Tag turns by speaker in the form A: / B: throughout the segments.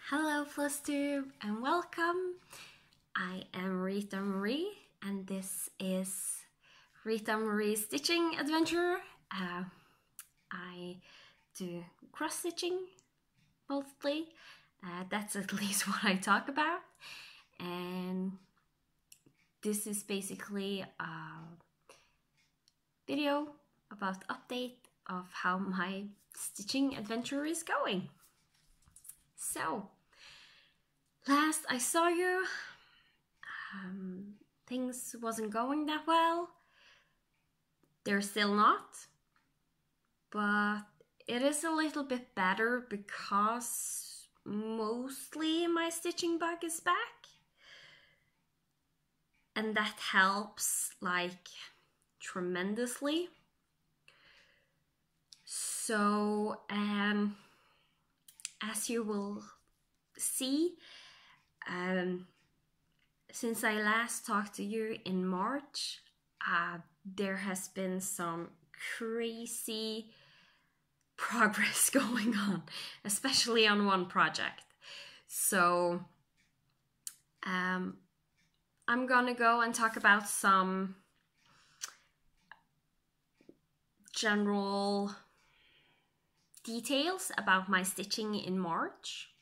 A: Hello Flosstube and welcome. I am Rita Marie and this is Rita Marie's stitching adventure. I do cross stitching mostly. That's at least what I talk about, and this is basically a video about update of how my stitching adventure is going. So, last I saw you, things wasn't going that well. They're still not, but it is a little bit better because mostly my stitching bug is back, and that helps like tremendously. So as you will see, since I last talked to you in March, there has been some crazy progress going on, especially on one project. So I'm gonna go and talk about some general details about my stitching in March.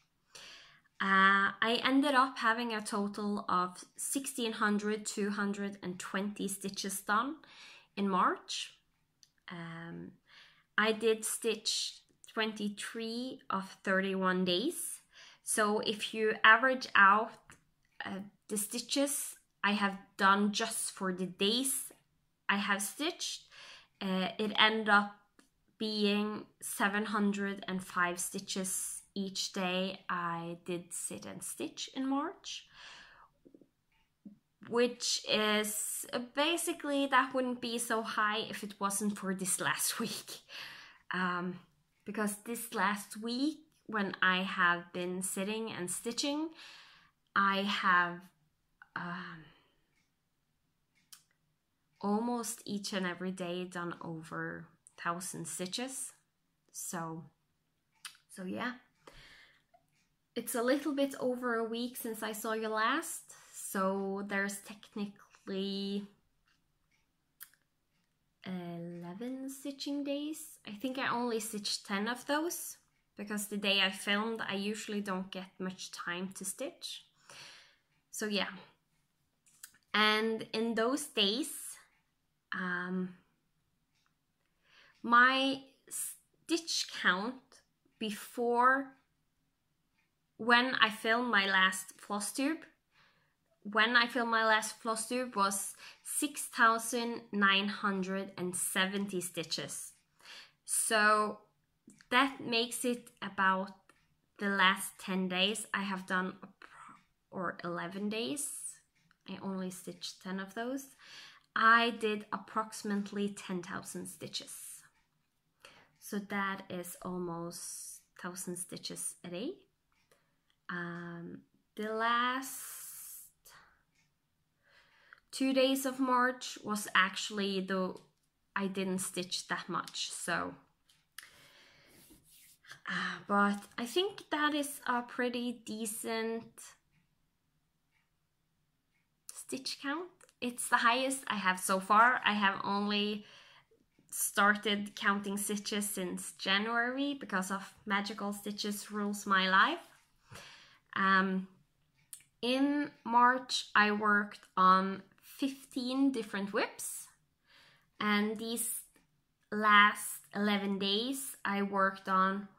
A: I ended up having a total of 1,220 stitches done in March. I did stitch 23 of 31 days. So if you average out the stitches I have done just for the days I have stitched, it ended up being 705 stitches each day I did sit and stitch in March, which is basically, that wouldn't be so high if it wasn't for this last week. Because this last week when I have been sitting and stitching, I have almost each and every day done over 1,000 stitches. So yeah, it's a little bit over a week since I saw you last, so there's technically 11 stitching days. I think I only stitched 10 of those because the day I filmed I usually don't get much time to stitch. So yeah, and in those days my stitch count before, when I filmed my last Flosstube, was 6,970 stitches. So that makes it about the last 10 days I have done, or 11 days, I only stitched 10 of those, I did approximately 10,000 stitches. So that is almost 1,000 stitches a day. The last 2 days of March was actually I didn't stitch that much, so but I think that is a pretty decent stitch count. It's the highest I have so far. I have only started counting stitches since January because of Magical Stitches Rules My Life. In March I worked on 15 different whips, and these last 11 days I worked on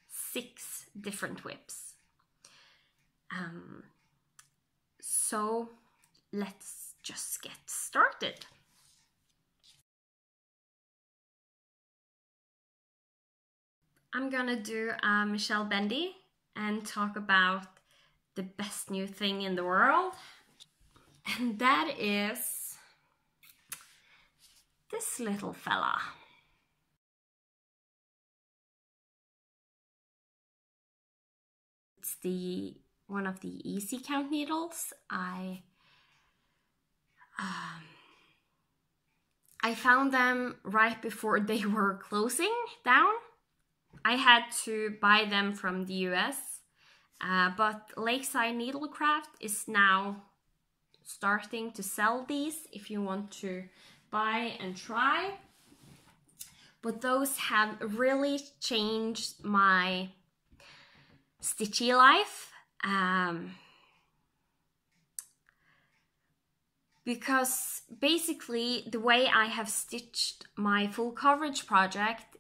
A: 6 different whips. So let's just get started. I'm gonna do Michelle Bendy and talk about the best new thing in the world, and that is this little fella. It's one of the easy count needles. I found them right before they were closing down. I had to buy them from the US But Lakeside Needlecraft is now starting to sell these if you want to buy and try. But those have really changed my stitchy life. Because basically the way I have stitched my full coverage project,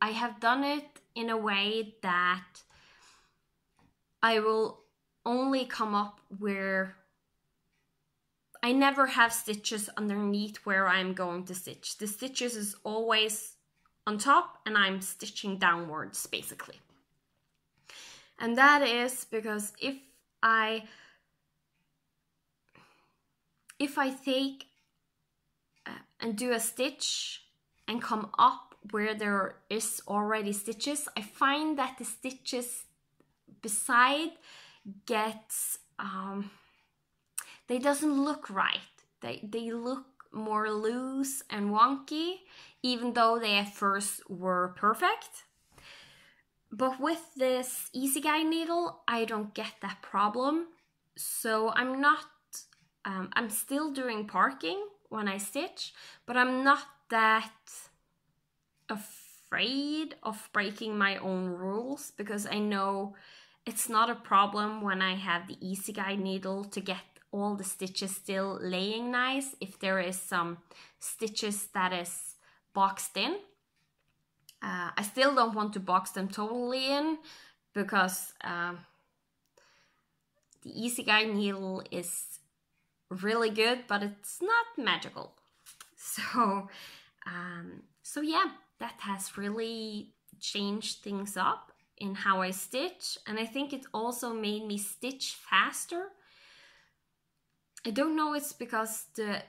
A: I have done it in a way that I will only come up where I never have stitches underneath where I'm going to stitch. The stitches is always on top and I'm stitching downwards basically. And that is because if I take and do a stitch and come up where there is already stitches, I find that the stitches beside gets they doesn't look right. They look more loose and wonky, even though they at first were perfect. But with this Easy Guide needle, I don't get that problem. So I'm not, I'm still doing parking when I stitch, but I'm not that afraid of breaking my own rules, because I know it's not a problem when I have the Easy Guide needle to get all the stitches still laying nice if there is some stitches that is boxed in. I still don't want to box them totally in, because the Easy Guide needle is really good, but it's not magical. So yeah, that has really changed things up in how I stitch, and I think it also made me stitch faster. I don't know, it's because the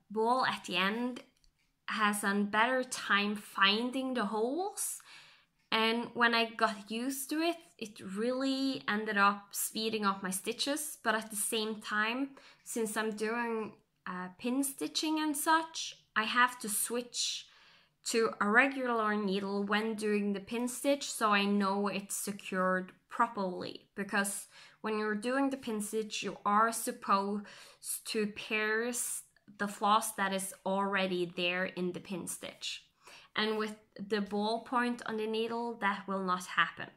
A: ball at the end has a better time finding the holes, and when I got used to it, it really ended up speeding up my stitches. But at the same time, since I'm doing pin stitching and such, I have to switch to a regular needle when doing the pin stitch, so I know it's secured properly, because when you're doing the pin stitch, you are supposed to pierce the floss that is already there in the pin stitch. And with the ball point on the needle, that will not happen.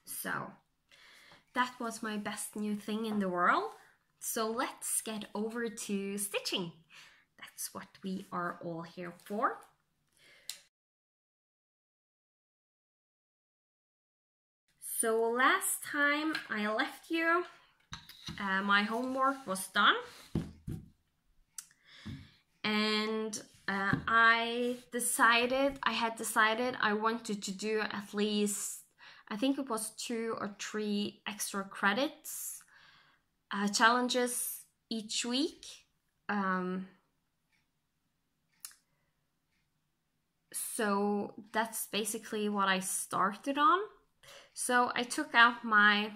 A: So that was my best new thing in the world. So let's get over to stitching. That's what we are all here for. So last time I left you, my homework was done, and I had decided I wanted to do at least, I think it was 2 or 3 extra credits challenges each week. So that's basically what I started on. So I took out my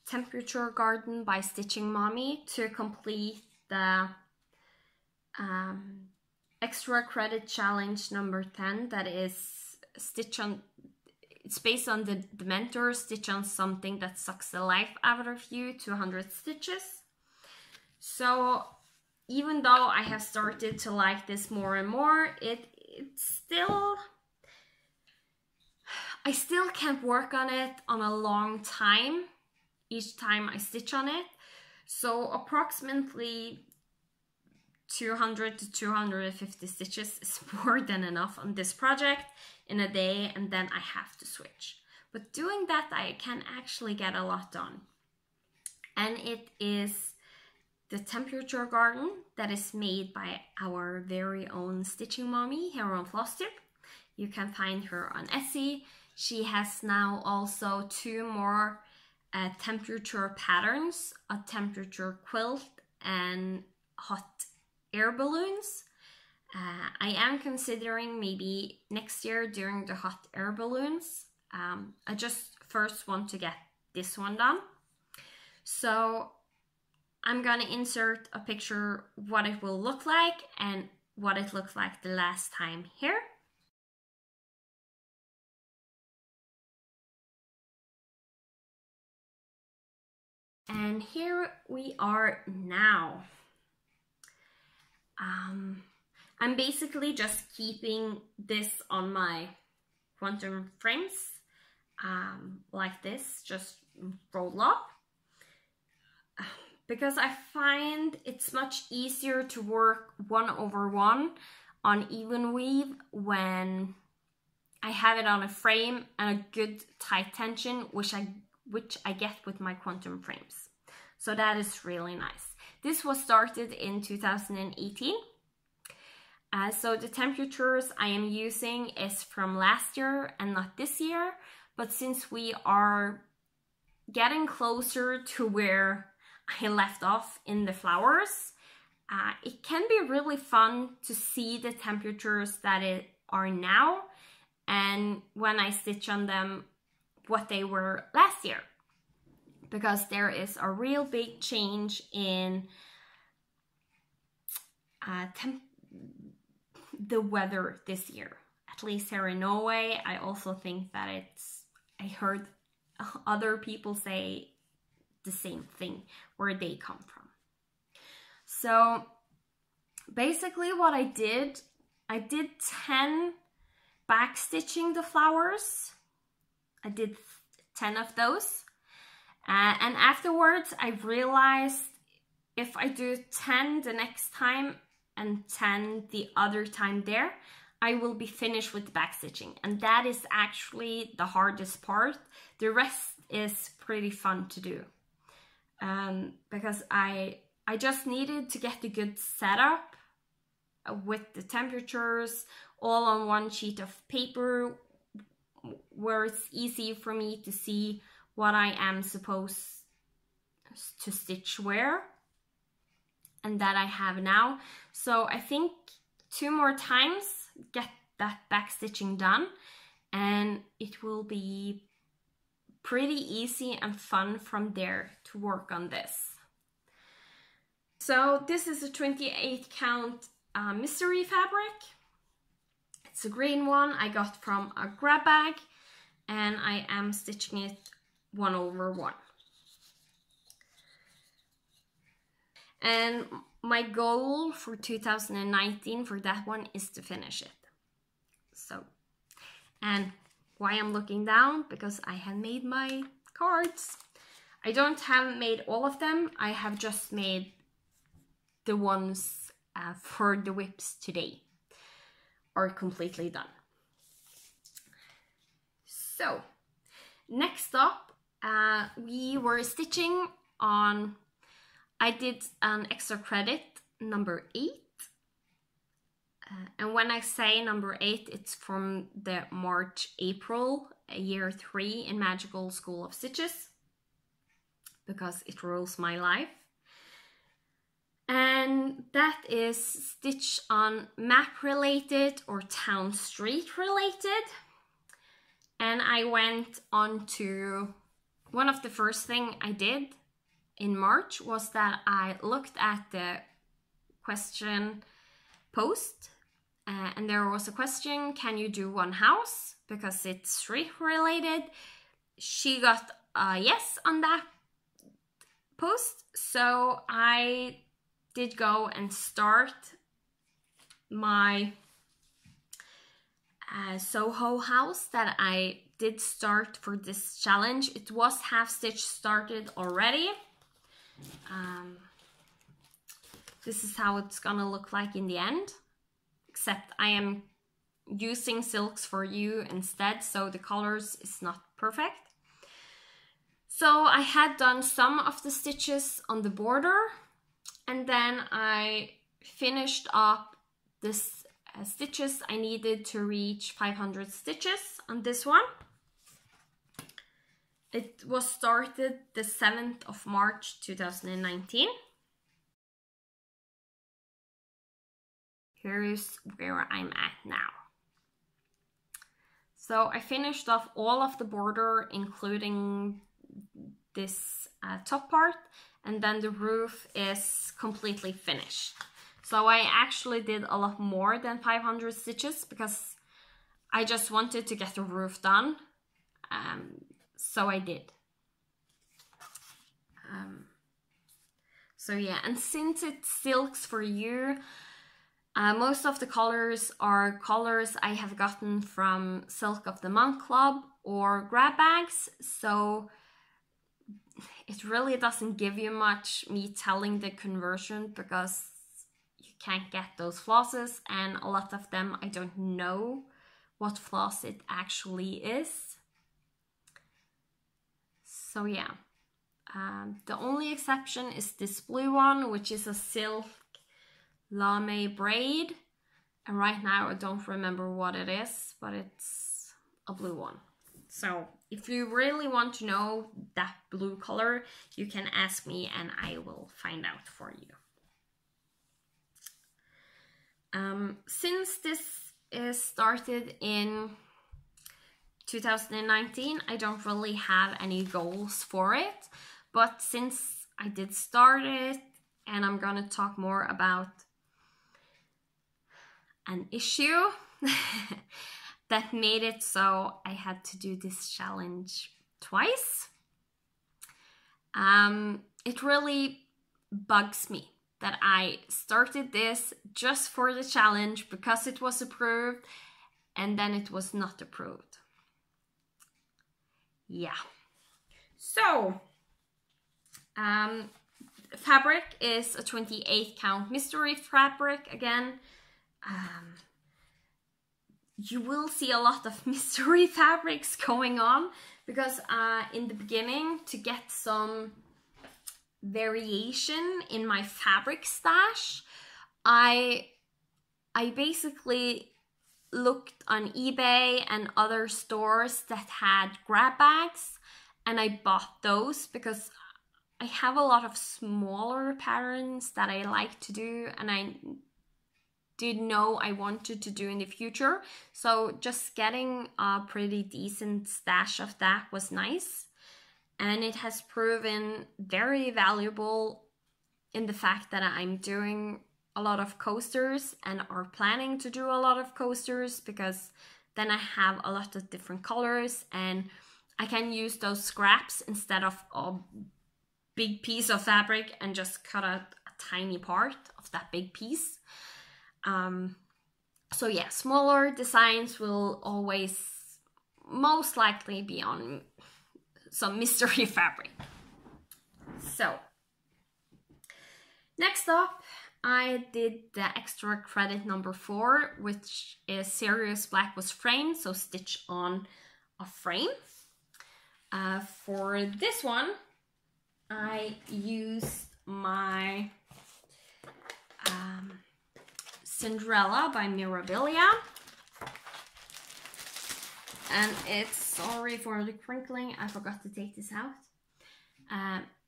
A: Temperature Garden by Stitching Mommy to complete the extra credit challenge number 10, that is stitch on, it's based on the mentor, stitch on something that sucks the life out of you to 100 stitches. So even though I have started to like this more and more, I still can't work on it on a long time each time I stitch on it. So approximately 200 to 250 stitches is more than enough on this project in a day, and then I have to switch. But doing that, I can actually get a lot done. And it is the Temperature Garden that is made by our very own Stitching Mommy here on Flosstube. You can find her on Etsy. She has now also 2 more temperature patterns, a temperature quilt and hot air balloons. I am considering maybe next year doing the hot air balloons. I just first want to get this one done. So I'm gonna insert a picture what it will look like and what it looked like the last time here. And here we are now. I'm basically just keeping this on my quantum frames like this, just roll up, because I find it's much easier to work 1/1 on even weave when I have it on a frame and a good tight tension, which I get with my quantum frames. So that is really nice. This was started in 2018. So the temperatures I am using is from last year and not this year, but since we are getting closer to where I left off in the flowers, it can be really fun to see the temperatures that it are now and when I stitch on them what they were last year, because there is a real big change in the weather this year, at least here in Norway. I also think that I heard other people say the same thing where they come from. So basically what I did 10 back stitching the flowers. I did 10 of those. And afterwards I realized if I do 10 the next time and 10 the other time there, I will be finished with the back stitching. And that is actually the hardest part. The rest is pretty fun to do. Because I just needed to get a good setup with the temperatures all on one sheet of paper where it's easy for me to see what I am supposed to stitch where, and that I have now. So I think 2 more times get that back stitching done and it will be pretty easy and fun from there to work on this. So this is a 28 count mystery fabric. It's a green one I got from a grab bag and I am stitching it 1/1. And my goal for 2019 for that one is to finish it. So, and why I'm looking down, because I have made my cards. I don't have made all of them. I have just made the ones for the whips today are completely done. So next up, we were stitching on, I did an extra credit number 8. And when I say number 8, it's from the March-April, year 3 in Magical School of Stitches, because it rules my life. And that is stitch on map related or town street related. And I went on to, one of the first thing I did in March was that I looked at the question post, and there was a question, can you do one house because it's street related? She got a yes on that post, so I did go and start my Soho house that I did start for this challenge. It was half stitch started already. This is how it's gonna look like in the end, except I am using silks for you instead, so the colors is not perfect. So I had done some of the stitches on the border, and then I finished up this stitches I needed to reach 500 stitches on this one. It was started the 7th of March 2019. Here's where I'm at now. So I finished off all of the border, including this top part, and then the roof is completely finished. So I actually did a lot more than 500 stitches because I just wanted to get the roof done. So I did. So yeah, and since it's silks for you, most of the colors are colors I have gotten from Silk of the Month Club or grab bags, so it really doesn't give you much me telling the conversion because you can't get those flosses, and a lot of them I don't know what floss it actually is. So yeah, the only exception is this blue one, which is a silk lame braid, and right now I don't remember what it is, but it's a blue one. So if you really want to know that blue color, you can ask me and I will find out for you. Since this is started in 2019, I don't really have any goals for it, but since I did start it, and I'm gonna talk more about an issue that made it so I had to do this challenge twice. It really bugs me that I started this just for the challenge because it was approved and then it was not approved. Yeah. So, fabric is a 28 count mystery fabric again. You will see a lot of mystery fabrics going on because in the beginning, to get some variation in my fabric stash, I basically looked on eBay and other stores that had grab bags, and I bought those because I have a lot of smaller patterns that I like to do and I did know I wanted to do in the future. So just getting a pretty decent stash of that was nice. And it has proven very valuable in the fact that I'm doing a lot of coasters and are planning to do a lot of coasters, because then I have a lot of different colors and I can use those scraps instead of a big piece of fabric and just cut out a tiny part of that big piece. So yeah, smaller designs will always most likely be on some mystery fabric. So next up, I did the extra credit number 4, which is Serious Black was framed, so stitch on a frame. For this one, I used my Cinderella by Mirabilia, and it's, sorry for the crinkling, I forgot to take this out.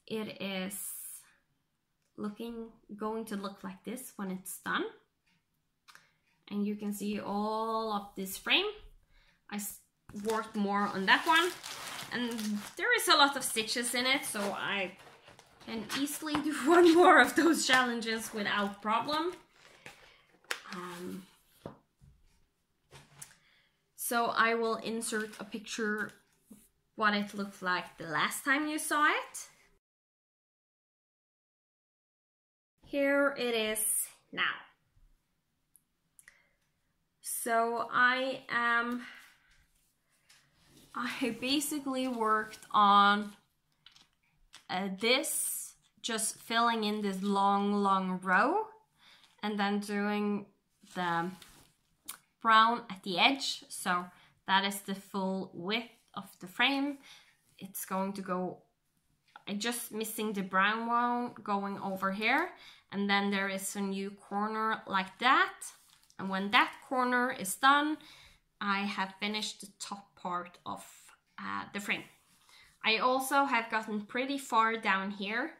A: It is going to look like this when it's done, and you can see all of this frame. I worked more on that one, and there is a lot of stitches in it, so I can easily do one more of those challenges without problem. So I will insert a picture what it looked like the last time you saw it. Here it is now. So I basically worked on this, just filling in this long row and then doing the brown at the edge. So that is the full width of the frame. It's going to go, I'm just missing the brown one going over here, and then there is a new corner like that. And when that corner is done, I have finished the top part of the frame. I also have gotten pretty far down here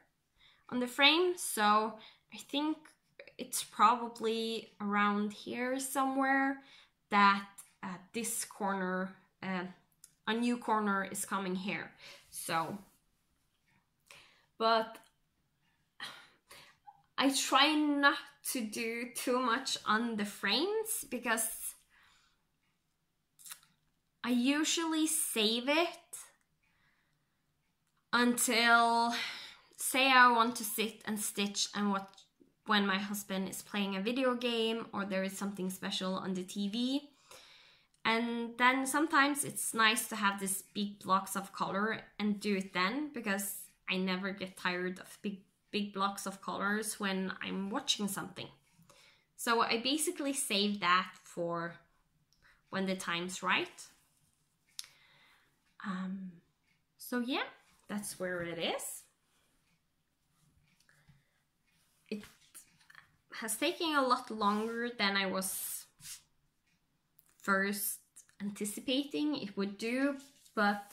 A: on the frame, so I think it's probably around here somewhere that this corner, a new corner is coming here. So, but I try not to do too much on the frames because I usually save it until say I want to sit and stitch and watch when my husband is playing a video game or there is something special on the TV. And then sometimes it's nice to have these big blocks of color and do it then, because I never get tired of big blocks of colors when I'm watching something. So I basically save that for when the time's right. So yeah, that's where it is. It has taken a lot longer than I was first anticipating it would do, but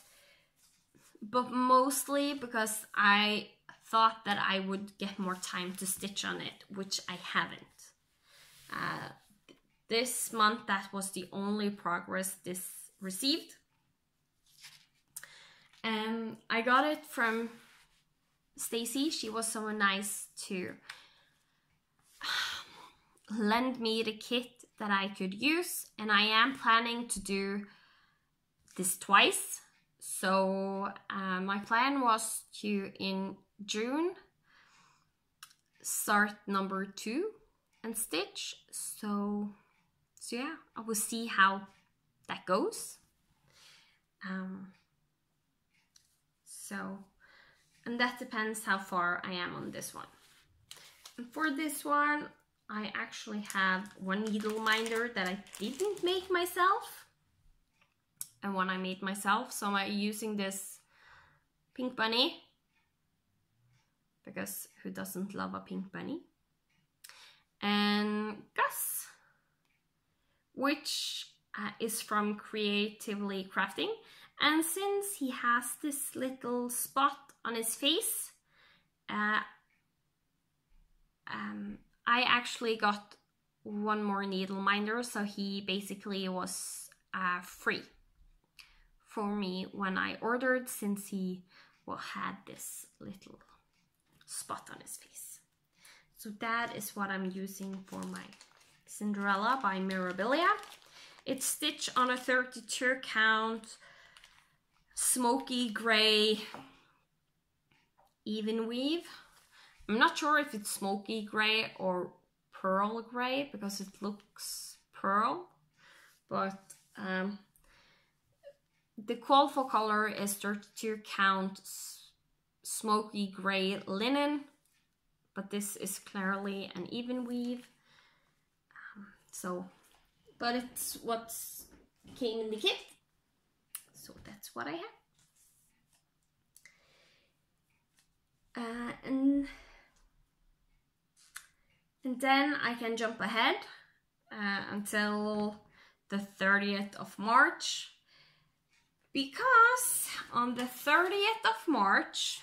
A: mostly because I thought that I would get more time to stitch on it, which I haven't. This month, that was the only progress this received. I got it from Stacy. She was so nice to lend me the kit that I could use, and I am planning to do this twice. So my plan was to, in June, start number 2 and stitch. So yeah, I will see how that goes. And that depends how far I am on this one. And for this one, I actually have one needle minder that I didn't make myself and one I made myself. So I'm using this pink bunny, because who doesn't love a pink bunny? And Gus, which is from Creatively Crafting. And since he has this little spot on his face, I actually got one more needle minder, so he basically was free for me when I ordered, since he had this little spot on his face. So that is what I'm using for my Cinderella by Mirabilia. It's stitched on a 32 count smoky gray even weave. I'm not sure if it's smoky gray or pearl gray, because it looks pearl, but the call for color is 32 count smoky gray linen, but this is clearly an even weave. But it's what came in the kit, so that's what I have. And then I can jump ahead until the 30th of March, because on the 30th of March,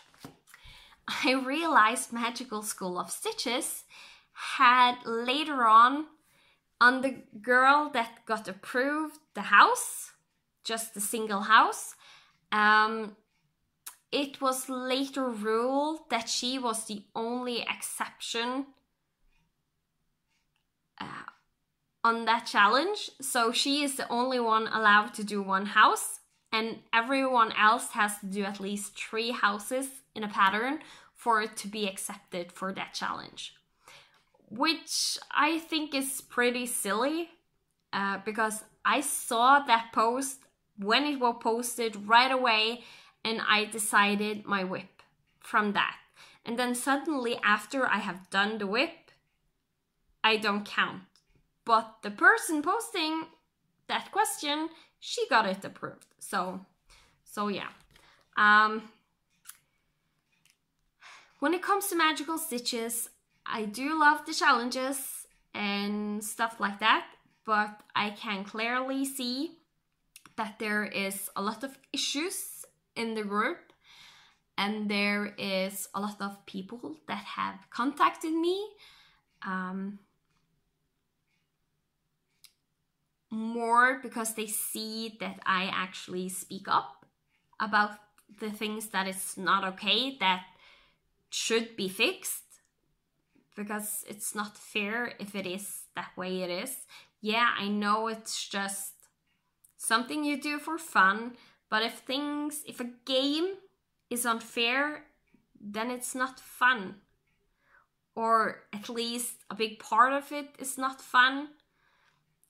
A: I realized Magical School of Stitches had later on the girl that got approved the house, just the single house, it was later ruled that she was the only exception on that challenge. So she is the only one allowed to do one house, and everyone else has to do at least 3 houses in a pattern for it to be accepted for that challenge. Which I think is pretty silly, because I saw that post when it was posted right away, and I decided my whip from that. And then suddenly, after I have done the whip, I don't count. But the person posting that question, she got it approved. So yeah. When it comes to Magical Stitches, I do love the challenges and stuff like that, but I can clearly see that there is a lot of issues in the group, and there is a lot of people that have contacted me more because they see that I actually speak up about the things that is not okay, that should be fixed, because it's not fair if it is that way it is. Yeah, I know it's just something you do for fun, but if a game is unfair, then it's not fun. Or at least a big part of it is not fun.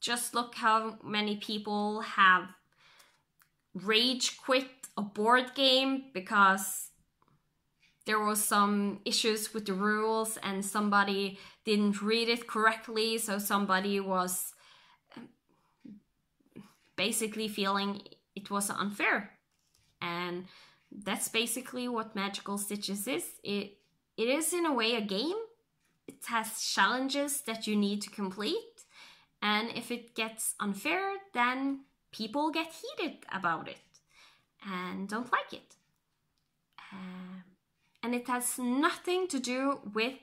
A: Just look how many people have rage quit a board game because there was some issues with the rules and somebody didn't read it correctly, so somebody was basically feeling it was unfair. And that's basically what Magical Stitches is. It is in a way a game. It has challenges that you need to complete, and if it gets unfair, then people get heated about it and don't like it. And it has nothing to do with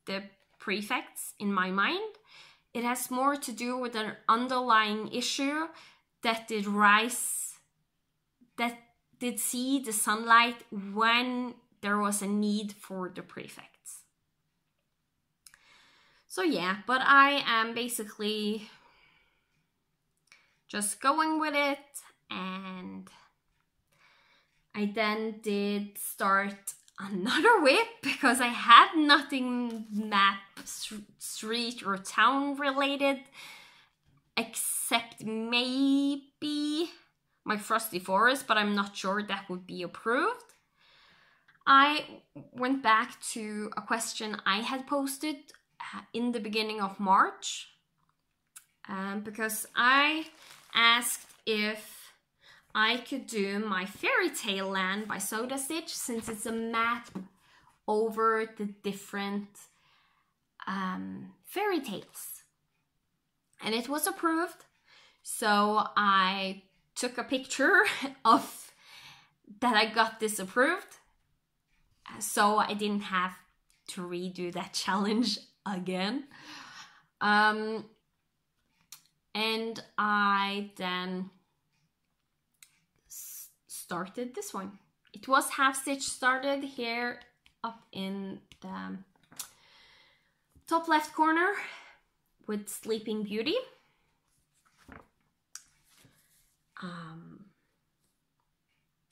A: the prefects in my mind. It has more to do with an underlying issue that did see the sunlight when there was a need for the prefects. So yeah, but I am basically just going with it, and I then did start another whip because I had nothing map, street or town related except maybe my Frosty Forest, but I'm not sure that would be approved. I went back to a question I had posted in the beginning of March because I asked if I could do my Fairy Tale Land by Soda Stitch, since it's a map over the different fairy tales. And it was approved, so I took a picture of that I got this approved, so I didn't have to redo that challenge again. And I then started this one. It was half stitch started here up in the top left corner with Sleeping Beauty.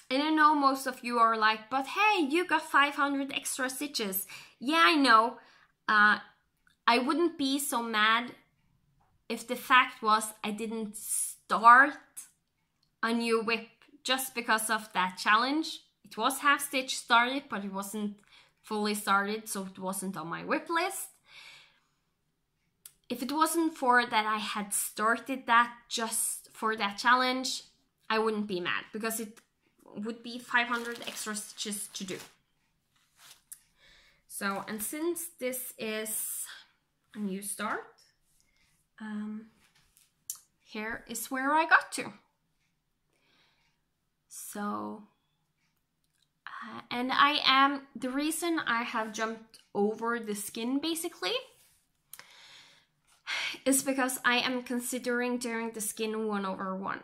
A: And I know most of you are like, but hey, you got 500 extra stitches. Yeah, I know. I wouldn't be so mad if the fact was I didn't start a new whip just because of that challenge. It was half stitch started, but it wasn't fully started, so it wasn't on my whip list. If it wasn't for that I had started that just for that challenge, I wouldn't be mad because it would be 500 extra stitches to do. So, and since this is a new start, here is where I got to. So, and the reason I have jumped over the skin basically is because I am considering doing the skin 1/1.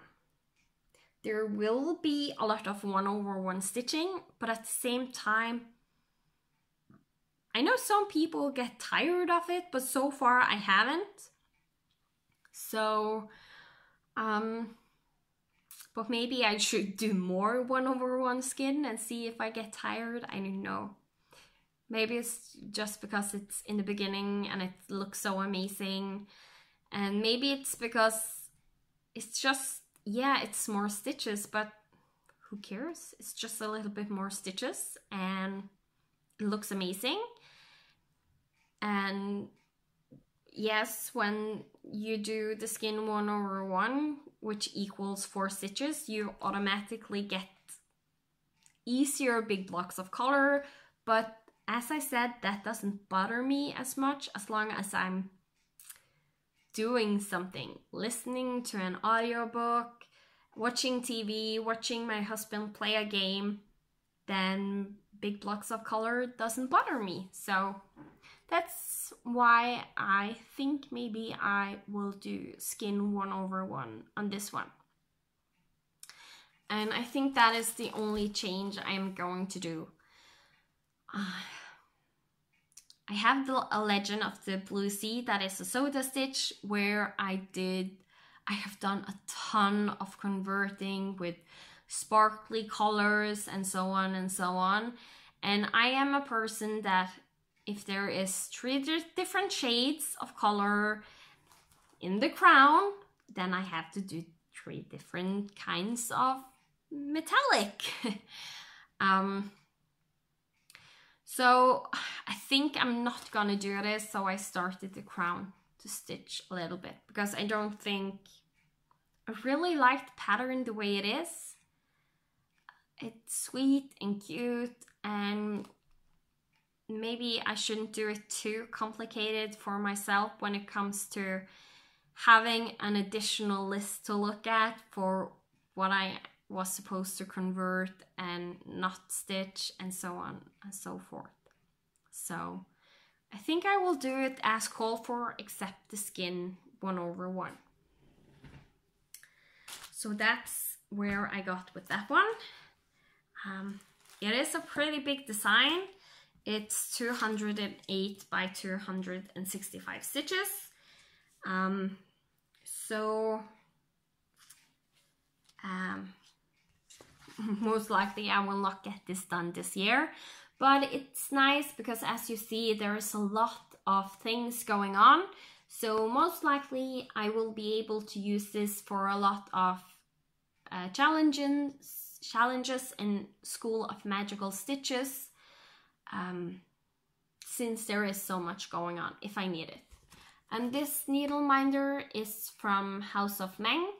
A: There will be a lot of 1/1 stitching, but at the same time, I know some people get tired of it, but so far I haven't. So, but maybe I should do more 1/1 skin and see if I get tired. I don't know. Maybe it's just because it's in the beginning and it looks so amazing. And maybe it's because it's just, yeah, it's more stitches, but who cares? It's just a little bit more stitches and it looks amazing. And yes, when you do the skin 1/1, which equals 4 stitches, you automatically get easier big blocks of color. But as I said, that doesn't bother me as much as long as I'm doing something, listening to an audiobook, watching TV, watching my husband play a game, then big blocks of color doesn't bother me. So that's why I think maybe I will do skin 1/1 on this one. And I think that is the only change I'm going to do. I have a Legend of the Blue Sea, that is a Soda Stitch, where I have done a ton of converting with sparkly colors and so on and so on. And I am a person that if there is 3 different shades of color in the crown, then I have to do 3 different kinds of metallic. So I think I'm not gonna do this, so I started the crown to stitch a little bit, because I don't think I really like the pattern the way it is. It's sweet and cute, and maybe I shouldn't do it too complicated for myself when it comes to having an additional list to look at for what I was supposed to convert and not stitch, and so on and so forth. So I think I will do it as called for, except the skin 1/1. So that's where I got with that one. It is a pretty big design. It's 208 by 265 stitches. Most likely I will not get this done this year, but it's nice because, as you see, there is a lot of things going on. So most likely I will be able to use this for a lot of challenges in School of Magical Stitches, since there is so much going on if I need it. And this needle minder is from House of Meng.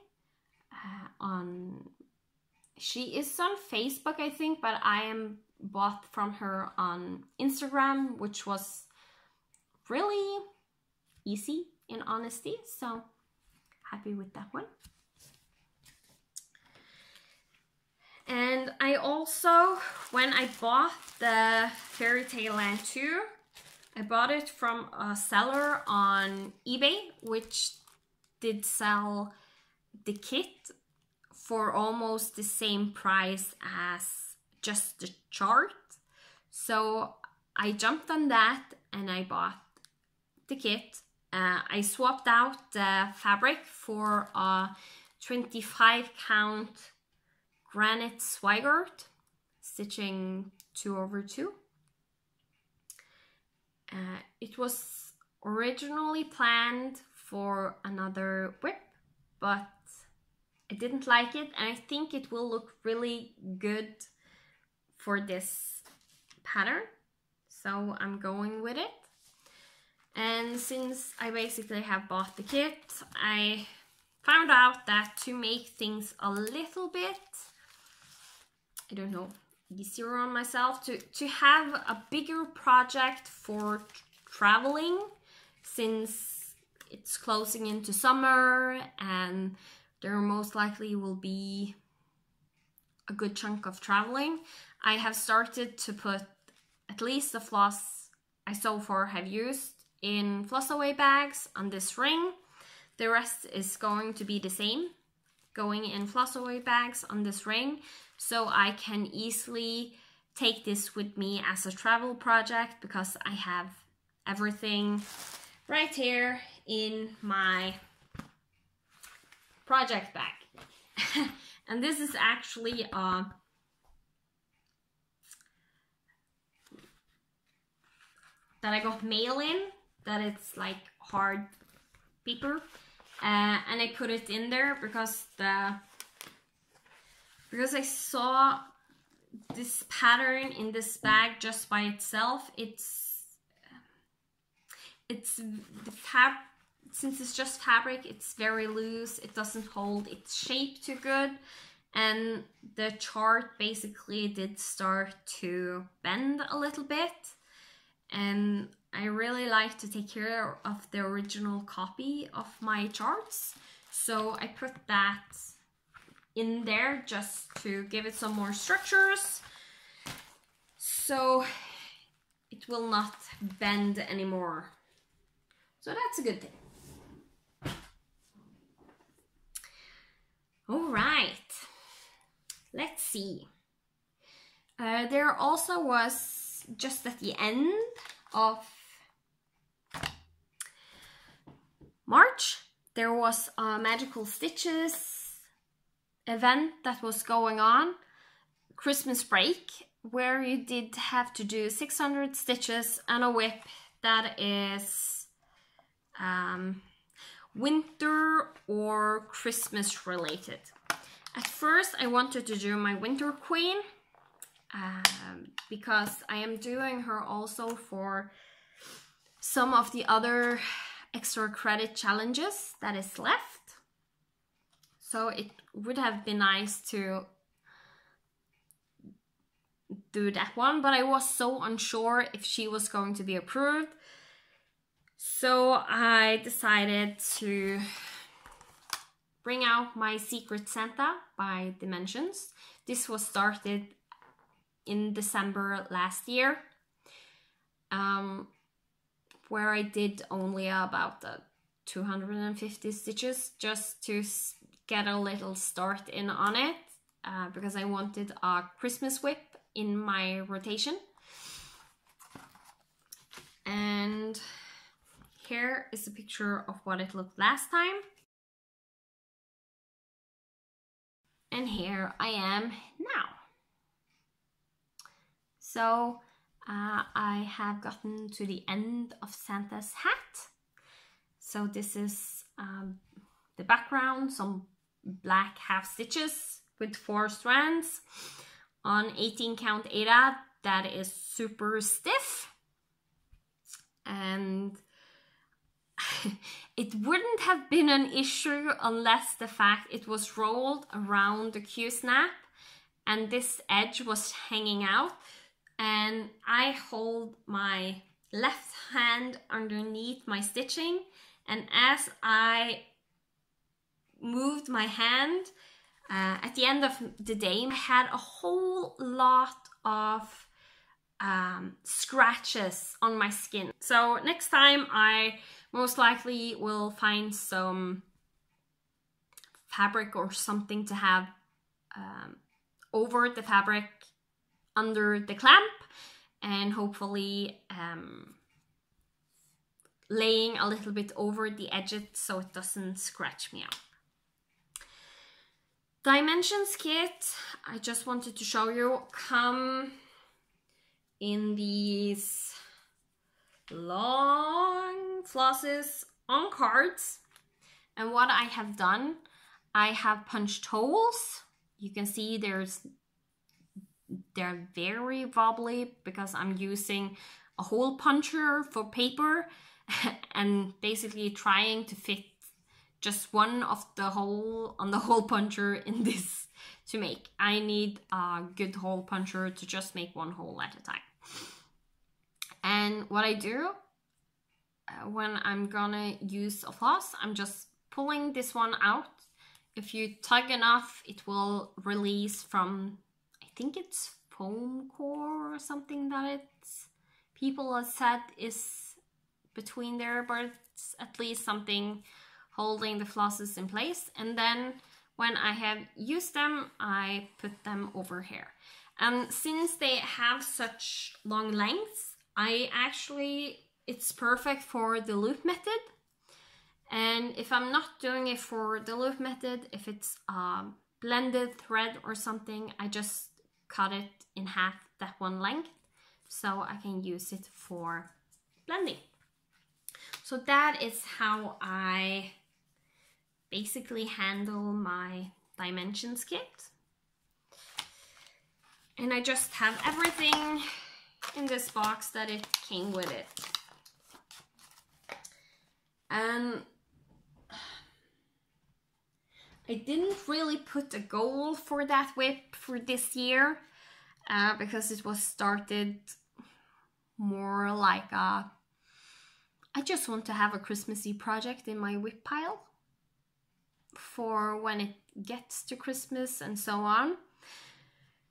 A: She is on Facebook, I think, but I am bought from her on Instagram, which was really easy in honesty. So happy with that one. And I also, when I bought the Fairy Tale Land 2, I bought it from a seller on eBay, which did sell the kit for almost the same price as just the chart. So I jumped on that and I bought the kit. I swapped out the fabric for a 25 count granite swigert, stitching 2/2. It was originally planned for another whip, but I didn't like it, and I think it will look really good for this pattern, so I'm going with it. And since I basically have bought the kit, I found out that to make things a little bit, I don't know, easier on myself, to have a bigger project for traveling, since it's closing into summer and there most likely will be a good chunk of traveling, I have started to put at least the floss I so far have used in floss away bags on this ring. The rest is going to be the same, going in floss away bags on this ring, so I can easily take this with me as a travel project, because I have everything right here in my project bag. And this is actually that I got mail in, that it's like hard paper, and I put it in there because I saw this pattern in this bag just by itself. Since it's just fabric, it's very loose, it doesn't hold its shape too good, and the chart basically did start to bend a little bit, and I really like to take care of the original copy of my charts, so I put that in there just to give it some more structures, so it will not bend anymore. So that's a good thing. All right, let's see. There also was, just at the end of March, there was a Magical Stitches event that was going on, Christmas break, where you did have to do 600 stitches and a whip that is winter or Christmas related. At first I wanted to do my winter queen because I am doing her also for some of the other extra credit challenges that is left. So it would have been nice to do that one, but I was so unsure if she was going to be approved. So I decided to bring out my Secret Santa by Dimensions. This was started in December last year, where I did only about 250 stitches just to get a little start in on it, because I wanted a Christmas whip in my rotation. And here is a picture of what it looked last time. And here I am now. So I have gotten to the end of Santa's hat. So this is the background, some black half stitches with 4 strands on 18 count Ada that is super stiff. And it wouldn't have been an issue unless the fact it was rolled around the Q-snap and this edge was hanging out, and I hold my left hand underneath my stitching, and as I moved my hand at the end of the day, I had a whole lot of scratches on my skin. So next time I most likely will find some fabric or something to have over the fabric under the clamp, and hopefully laying a little bit over the edges so it doesn't scratch me out. Dimensions kit, I just wanted to show you, come in these long flosses on cards. And what I have done, I have punched holes. You can see they're very wobbly because I'm using a hole puncher for paper and basically trying to fit just one of the hole on the hole puncher in this to make. I need a good hole puncher to just make one hole at a time. And what I do when I'm gonna use a floss, I'm just pulling this one out. If you tug enough, it will release from, I think it's foam core or something that people have said is between there, but it's at least something holding the flosses in place. And then when I have used them, I put them over here. And since they have such long lengths, it's perfect for the loop method. And if I'm not doing it for the loop method, if it's a blended thread or something, I just cut it in half that one length so I can use it for blending. So that is how I basically handle my dimensions kit. And I just have everything in this box that it came with it. And I didn't really put a goal for that whip for this year because it was started more like I just want to have a Christmassy project in my whip pile for when it gets to Christmas and so on.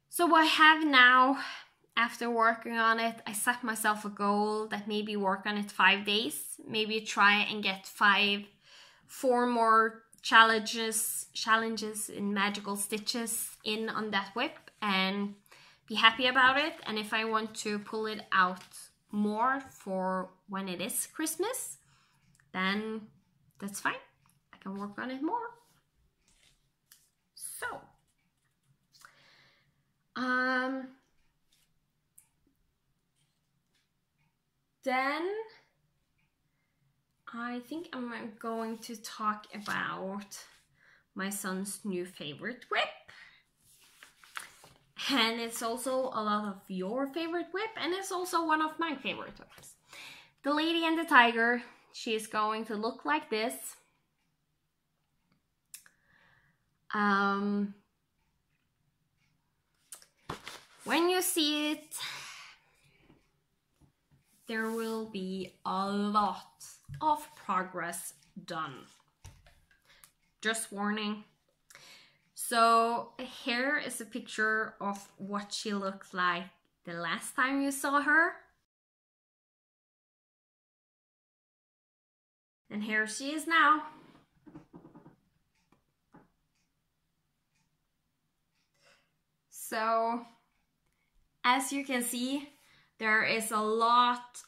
A: So I have now, after working on it, I set myself a goal that maybe work on it 5 days, maybe try and get 4 more challenges in magical stitches in on that whip and be happy about it. And if I want to pull it out more for when it is Christmas, then that's fine. I can work on it more. So then I think I'm going to talk about my son's new favorite whip. And it's also a lot of your favorite whip, and it's also one of my favorite whips. The Lady and the Tiger, she's going to look like this. When you see it, there will be a lot of progress done. Just warning. So here is a picture of what she looked like the last time you saw her. And here she is now. So, as you can see, there is a lot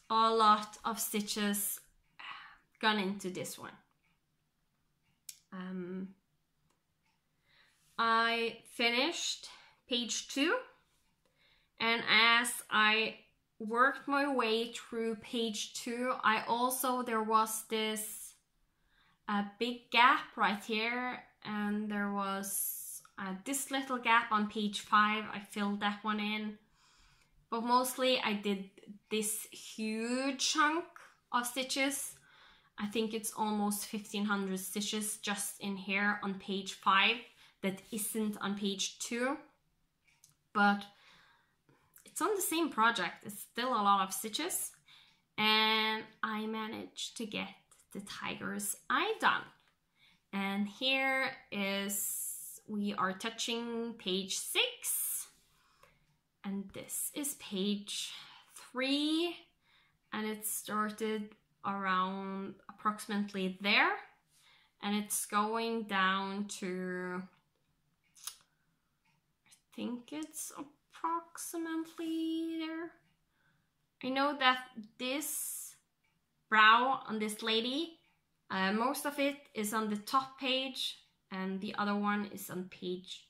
A: of stitches gone into this one. I finished page 2, and as I worked my way through page 2, there was this big gap right here, and there was this little gap on page 5. I filled that one in, but mostly I did this huge chunk of stitches. I think it's almost 1,500 stitches just in here on page 5 that isn't on page 2, but it's on the same project. It's still a lot of stitches, and I managed to get the tiger's eye done. And here is, we are touching page 6, and this is page 3, and it started around approximately there, and it's going down to, I think it's approximately there. I know that this brow on this lady, most of it is on the top page, and the other one is on page,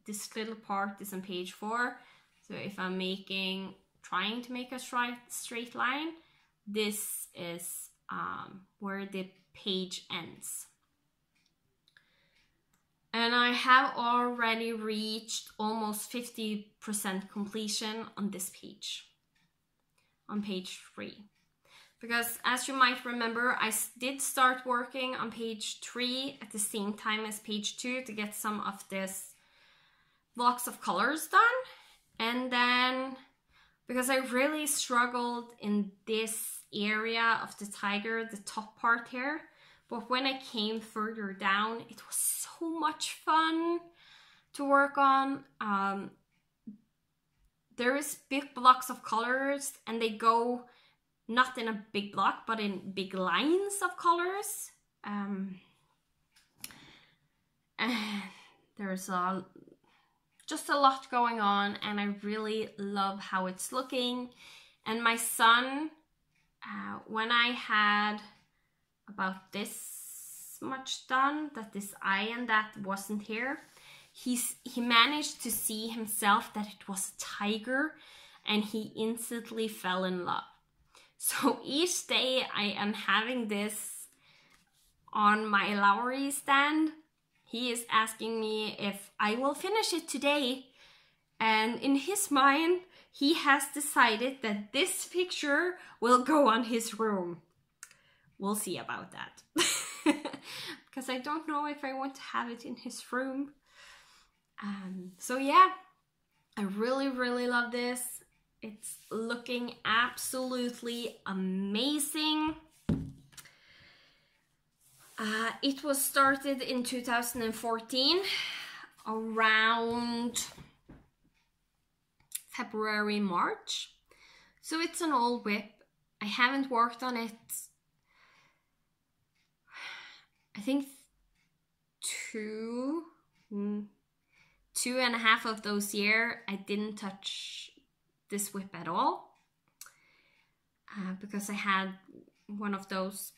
A: this little part is on page 4. So if I'm trying to make a straight line, this is where the page ends. And I have already reached almost 50% completion on this page, on page 3. Because as you might remember, I did start working on page 3 at the same time as page 2 to get some of this blocks of colors done. And then, because I really struggled in this area of the tiger, the top part here, but when I came further down, it was so much fun to work on. There is big blocks of colors, and they go not in a big block, but in big lines of colors. And there's just a lot going on, and I really love how it's looking. And my son, when I had about this much done, that this eye and that wasn't here, he managed to see himself that it was a tiger, and he instantly fell in love. So each day I am having this on my Lowry stand, he is asking me if I will finish it today. And in his mind, he has decided that this picture will go on his room. We'll see about that. Because I don't know if I want to have it in his room. So yeah, I really love this. It's looking absolutely amazing. It was started in 2014, around February, March. So it's an old whip. I haven't worked on it, I think 2.5 of those years I didn't touch this whip at all, because I had one of those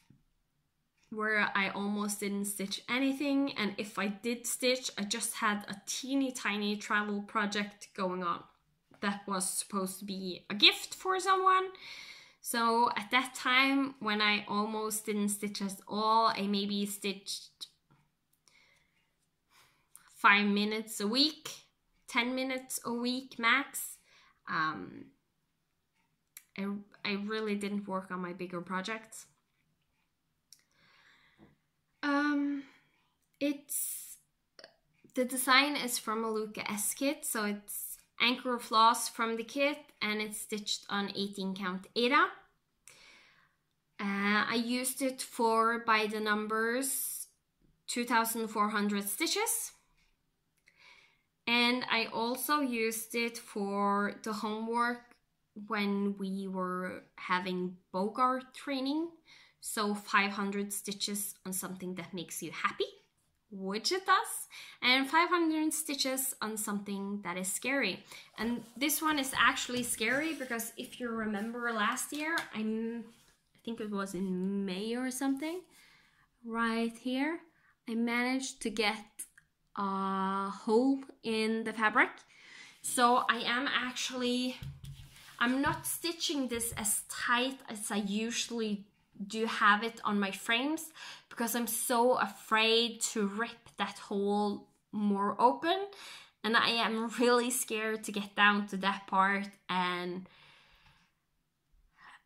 A: where I almost didn't stitch anything, and if I did stitch, I just had a teeny tiny travel project going on that was supposed to be a gift for someone. So at that time, when I almost didn't stitch at all, I maybe stitched 5 minutes a week, 10 minutes a week max. I really didn't work on my bigger projects. The design is from a Luca S kit, so it's anchor floss from the kit, and it's stitched on 18 count Aida. I used it for, by the numbers, 2,400 stitches. And I also used it for the homework when we were having Bogart training. So 500 stitches on something that makes you happy, which it does, and 500 stitches on something that is scary. And this one is actually scary because if you remember last year, I think it was in May or something, right here, I managed to get a hole in the fabric. So I'm not stitching this as tight as I usually do have it on my frames, because I'm so afraid to rip that hole more open, and I am really scared to get down to that part. And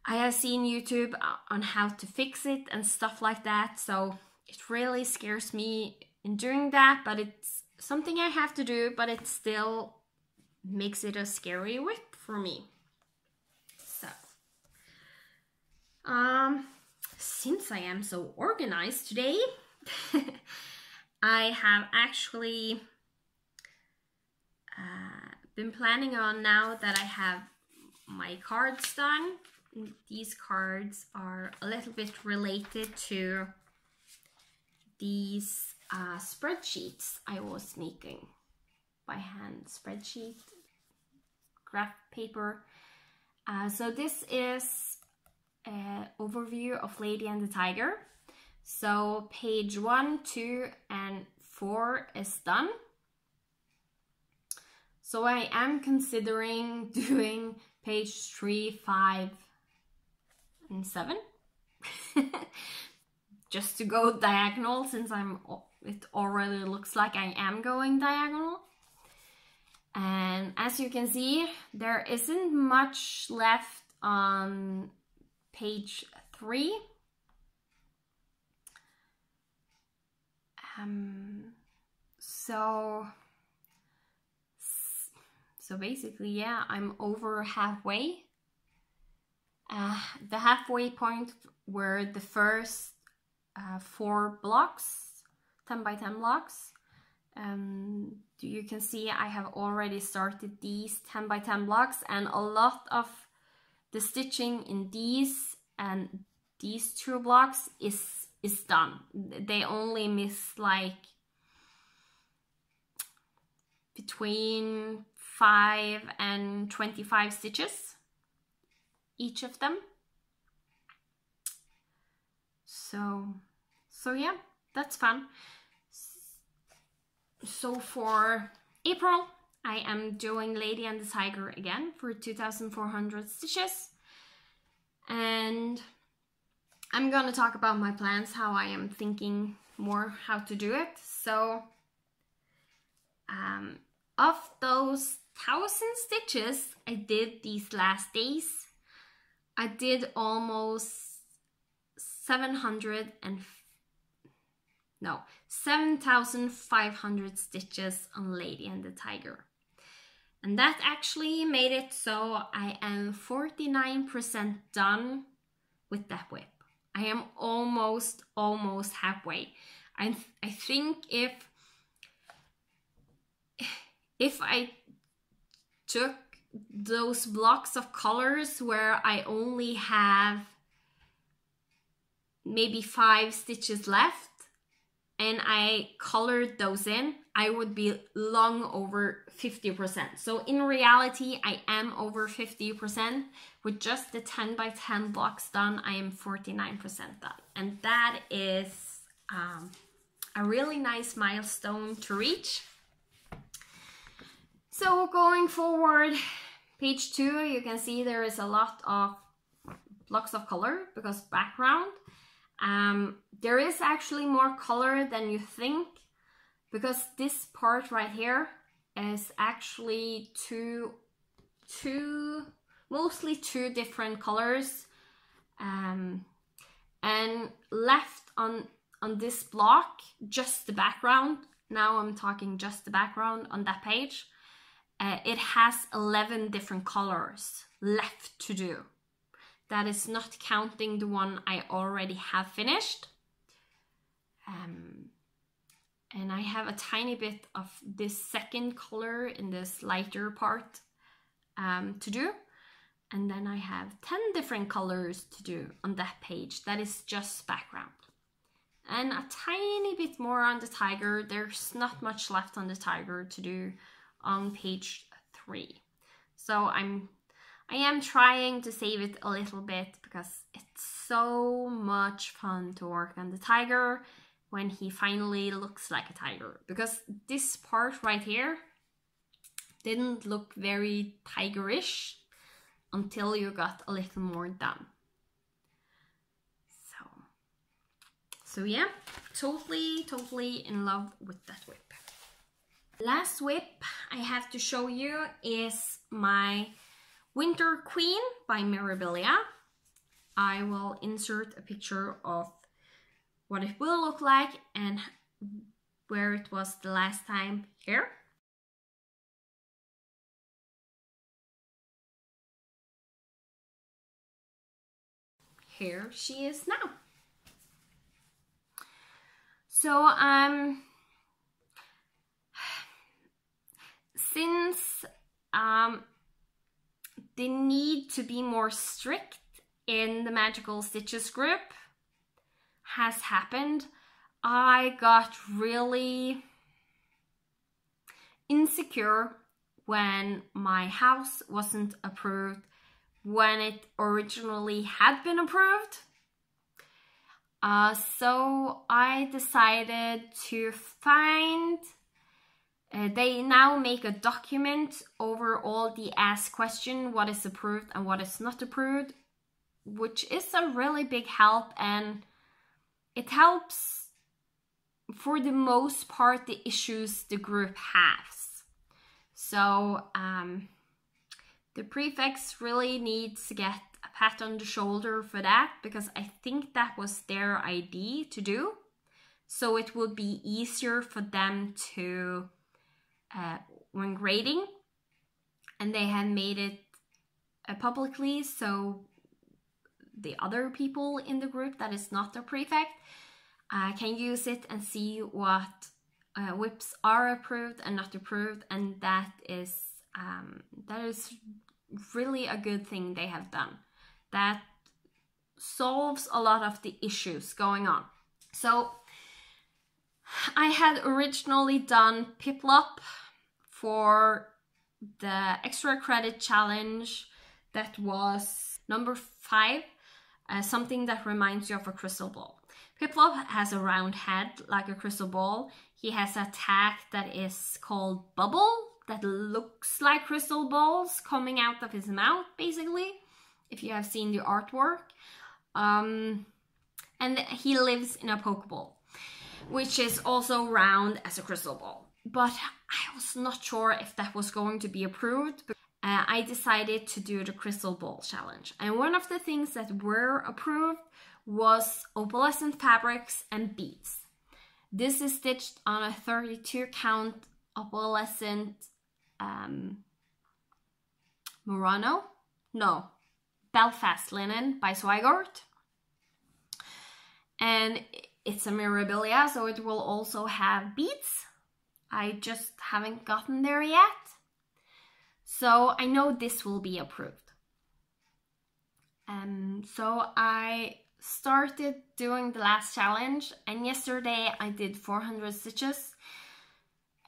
A: I have seen YouTube on how to fix it and stuff like that, so it really scares me in doing that, but it's something I have to do, but it still makes it a scary whip for me. So since I am so organized today, I have actually been planning on, now that I have my cards done. These cards are a little bit related to these spreadsheets I was making by hand, spreadsheet, graph paper. So this is an overview of Lady and the Tiger. So page 1, 2, and 4 is done. So I am considering doing page 3, 5, and 7. Just to go diagonal, since it already looks like I am going diagonal. And as you can see, there isn't much left on page 3. So basically, yeah, I'm over halfway. The halfway point were the first 4 blocks, 10 by 10 blocks. You can see I have already started these 10 by 10 blocks, and a lot of the stitching in these and these 2 blocks is done. They only miss like between 5 and 25 stitches, each of them. So yeah, that's fun. So for April, I am doing Lady and the Tiger again for 2,400 stitches. And I'm gonna talk about my plans, how I am thinking more how to do it. So of those 1,000 stitches I did these last days, I did almost 7,500 stitches on Lady and the Tiger. And that actually made it so I am 49% done with that whip. I am almost halfway. I think if I took those blocks of colors where I only have maybe 5 stitches left and I colored those in, I would be long over 50%. So in reality, I am over 50%. With just the 10 by 10 blocks done, I am 49% done. And that is a really nice milestone to reach. So going forward, page 2, you can see there is a lot of blocks of color because background. There is actually more color than you think, because this part right here is actually mostly two different colors, and left on this block, just the background. Now I'm talking just the background on that page. It has 11 different colors left to do. That is not counting the one I already have finished. And I have a tiny bit of this second color in this lighter part to do. And then I have 10 different colors to do on that page. That is just background. And a tiny bit more on the tiger. There's not much left on the tiger to do on page 3. So I am trying to save it a little bit because it's so much fun to work on the tiger when he finally looks like a tiger. Because this part right here didn't look very tigerish until you got a little more done. So yeah, totally in love with that whip. Last whip I have to show you is my Winter Queen by Mirabilia. I will insert a picture of what it will look like and where it was the last time here. Here she is now. So since the need to be more strict in the Magical Stitches group has happened, I got really insecure when my house wasn't approved when it originally had been approved. So I decided to find, they now make a document over all the asked question, what is approved and what is not approved, which is a really big help, and it helps for the most part the issues the group has. So the prefects really needs to get a pat on the shoulder for that, because I think that was their idea to do. So it would be easier for them to, when grading, and they had made it publicly, so the other people in the group that is not the prefect can use it and see what whips are approved and not approved, and that is really a good thing they have done. That solves a lot of the issues going on. So I had originally done Piplup for the extra credit challenge that was number 5, something that reminds you of a crystal ball. Piplup has a round head like a crystal ball. He has a tag that is called Bubble, that looks like crystal balls coming out of his mouth, basically, if you have seen the artwork. And he lives in a Pokeball, which is also round as a crystal ball. But I was not sure if that was going to be approved. I decided to do the crystal ball challenge. And one of the things that were approved was opalescent fabrics and beads. This is stitched on a 32 count opalescent Belfast linen by Swigart. And it's a Mirabilia, so it will also have beads. I just haven't gotten there yet. So I know this will be approved. So I started doing the last challenge, and yesterday I did 400 stitches.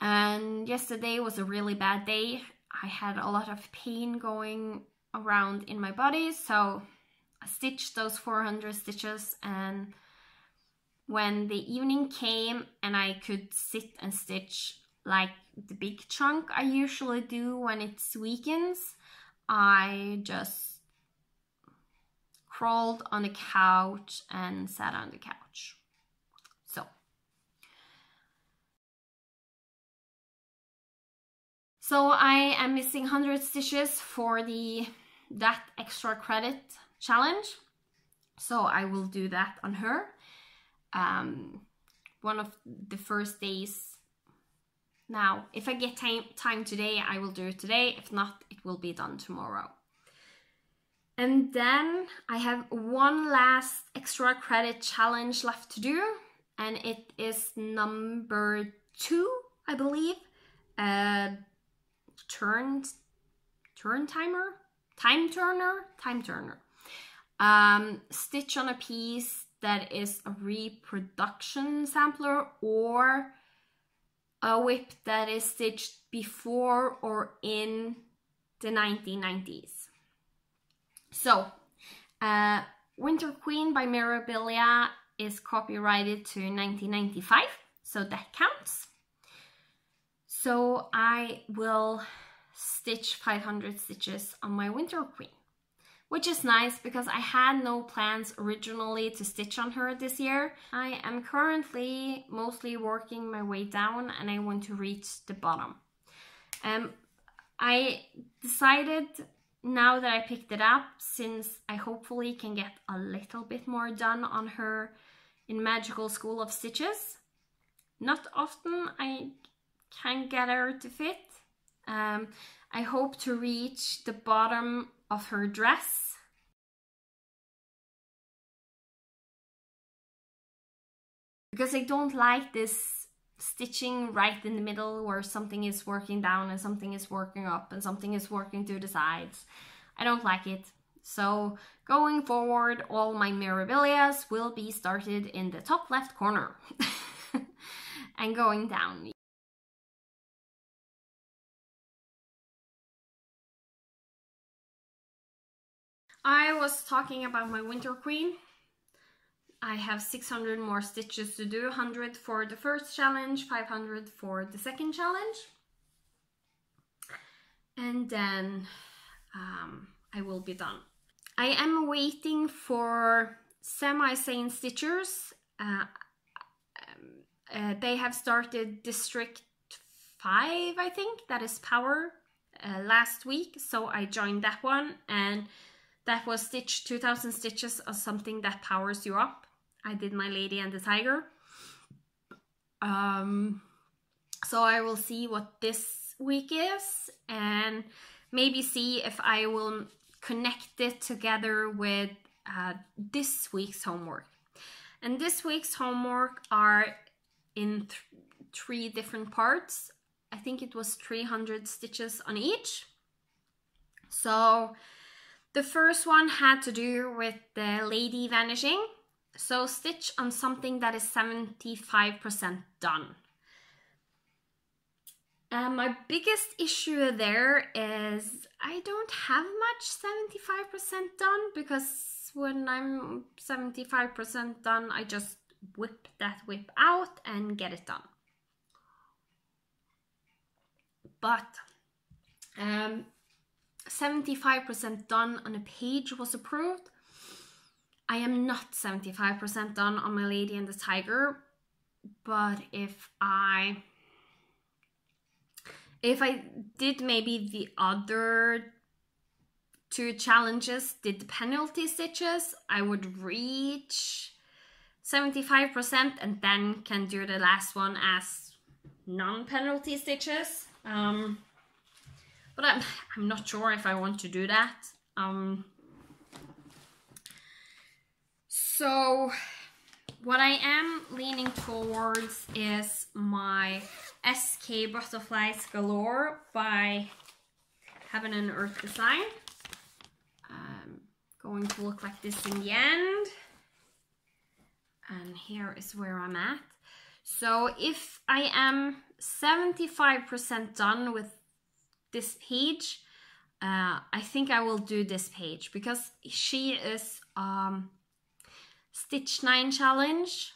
A: And yesterday was a really bad day. I had a lot of pain going around in my body, so I stitched those 400 stitches, and when the evening came and I could sit and stitch like the big chunk I usually do when it's weekends, I just crawled on the couch and sat on the couch. So I am missing 100 stitches for that extra credit challenge. So I will do that on her. One of the first days. Now, if I get time today, I will do it today. If not, it will be done tomorrow. And then I have one last extra credit challenge left to do. And it is number 2, I believe. Time turner. Stitch on a piece that is a reproduction sampler or a whip that is stitched before or in the 1990s. So, Winter Queen by Mirabilia is copyrighted to 1995, so that counts. So I will stitch 500 stitches on my Winter Queen, which is nice because I had no plans originally to stitch on her this year. I am currently mostly working my way down and I want to reach the bottom. I decided now that I picked it up, since I hopefully can get a little bit more done on her in Magical School of Stitches. Not often I can get her to fit. I hope to reach the bottom of her dress. Because I don't like this stitching right in the middle where something is working down and something is working up and something is working to the sides. I don't like it. So going forward, all my Mirabilias will be started in the top left corner and going down. I was talking about my Winter Queen. I have 600 more stitches to do, 100 for the first challenge, 500 for the second challenge. And then I will be done. I am waiting for semi-sane stitchers. They have started District 5, I think, that is Power, last week. So I joined that one, and that was Stitch 2000 stitches of something that powers you up. I did my Lady and the Tiger. So I will see what this week is and maybe see if I will connect it together with this week's homework. And this week's homework are in 3 different parts. I think it was 300 stitches on each. So the first one had to do with the lady vanishing. So stitch on something that is 75% done. My biggest issue there is I don't have much 75% done, because when I'm 75% done, I just whip that whip out and get it done. But 75% done on a page was approved. I am not 75% done on my Lady and the Tiger, but if I did maybe the other 2 challenges, did the penalty stitches, I would reach 75% and then can do the last one as non-penalty stitches. But I'm not sure if I want to do that. So what I am leaning towards is my SK Butterflies Galore by Heaven and Earth Design. Going to look like this in the end. And here is where I'm at. So if I am 75% done with this page, I think I will do this page, because she is Stitch 9 challenge,